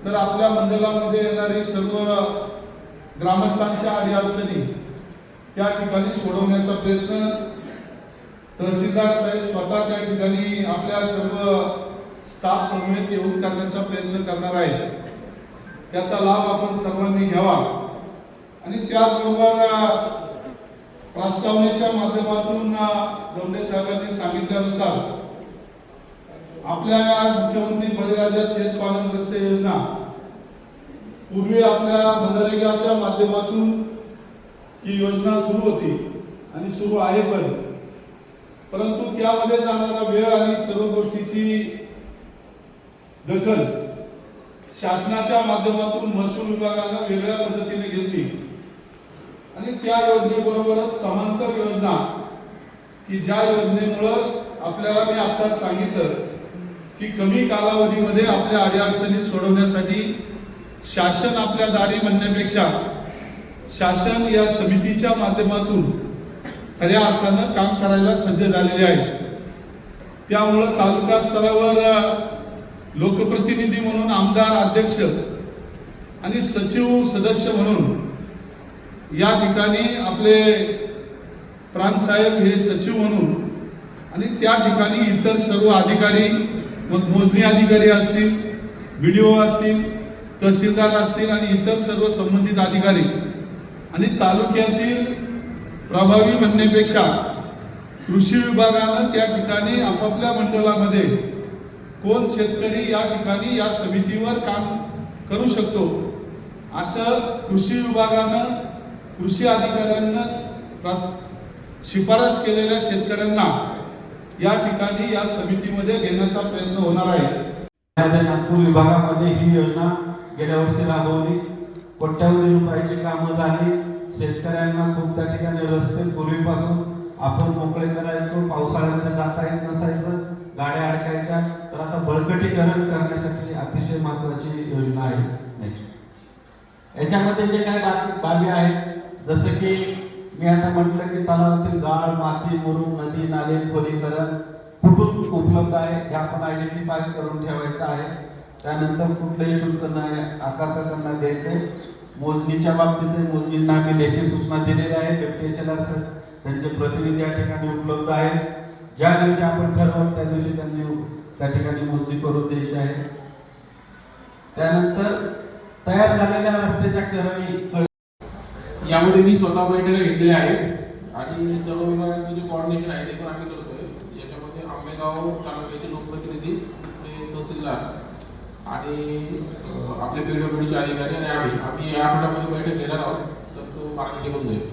तर आपल्या मंडळामध्ये येणारी सर्व ग्रामस्थांच्या अडीअडचणी त्या ठिकाणी सोडवण्याचा प्रयत्न तहसीलदार साहेब स्वतः त्या ठिकाणी आपल्या सर्व स्टाफ समवेत येऊन करण्याचा प्रयत्न करणार आहे। त्याचा लाभ आपण सर्वांनी घ्यावा आणि त्याचबरोबर प्रस्तावनेच्या माध्यमातून दौंडे साहेबांनी सांगितल्यानुसार आपल्या मुख्यमंत्री बळीराजा शेतपालन योजना पूर्वी आपल्या मनरेगाच्या माध्यमातून ही योजना सुरू होती आणि सुरू आहे परंतु त्यामध्ये जाणारा वेळ आणि सर्व गोष्टीची दखल शासनाच्या माध्यमातून महसूल विभागाने वेगळ्या पद्धतीने घेतली आणि त्या योजनेबरोबरच समांतर योजना की ज्या योजनेमुळे आपल्याला मी आता सांगितलं की कमी कालावधीमध्ये आपल्या अडीअडचणी सोडवण्यासाठी शासन आपल्या दारी म्हणण्यापेक्षा शासन या समितीच्या माध्यमातून खऱ्या अर्थानं काम करायला सज्ज झालेले आहे। त्यामुळे तालुका स्तरावर लोकप्रतिनिधी म्हणून आमदार अध्यक्ष आणि सचिव सदस्य म्हणून या ठिकाणी आपले प्रांत साहेब हे सचिव म्हणून आणि त्या ठिकाणी इतर सर्व अधिकारी मोजणी अधिकारी असतील, बीडीओ असतील, तहसीलदार असतील आणि इतर सर्व संबंधित अधिकारी आणि तालुक्यातील प्रभावी म्हणण्यापेक्षा कृषी विभागानं त्या ठिकाणी आपापल्या मंडळामध्ये कोण शेतकरी या ठिकाणी या समितीवर काम करू शकतो असं कृषी विभागानं कृषी अधिकाऱ्यांना शिफारस केलेल्या शेतकऱ्यांना या ठिकाणी या समितीमध्ये घेण्याचा प्रयत्न होणार आहे। नागपूर विभागामध्ये ही योजना गेल्या वर्षी राबवली, कोट्यावधी रुपयाची कामं झाली। शेतकऱ्यांना खूप त्या ठिकाणी रस्ते पूर्वीपासून आपण मोकळे करायचो, पावसाळ्यामध्ये जाता येत नसायचं, गाड्या अडकायच्या, तर आता बळकटीकरण करण्यासाठी अतिशय महत्त्वाची योजना आहे। नेक्स्ट याच्यामध्ये जे काही बाबी आहेत जसं की मी आता म्हटलं की तलावातील गाळ, माती, मुरुम, नदी नाले खोलीकरण कुठून उपलब्ध आहे हे आपण आयडेंटिफाय करून ठेवायचं आहे। त्यानंतर कुठलंही शुल्क नाही आकारता त्यांना द्यायचंय। मोजणीच्या बाबतीत मोजणींना आम्ही लेखी सूचना दिलेल्या आहेत। डेप्युटी तहसीलदार सर त्यांचे प्रतिनिधी या ठिकाणी उपलब्ध आहेत। ज्या दिवशी आपण ठरवू त्या दिवशी त्यांनी त्या ठिकाणी मोजणी करून द्यायची आहे। त्यानंतर तयार झालेल्या रस्त्याच्या करणी यामध्ये मी स्वतः बैठका घेतलेल्या आहेत आणि सर्व विभागांचे जे कोऑर्डिनेशन आहे ते पण आम्ही करतोय। याच्यामध्ये आंबेगाव तालुक्याचे लोकप्रतिनिधी, तहसीलदार आणि आपले पीडब्ल्यूडीचे अधिकारी आणि आम्ही या आठवड्यामध्ये बैठक घेणार आहोत, तर तो मार्ग निघून जाईल।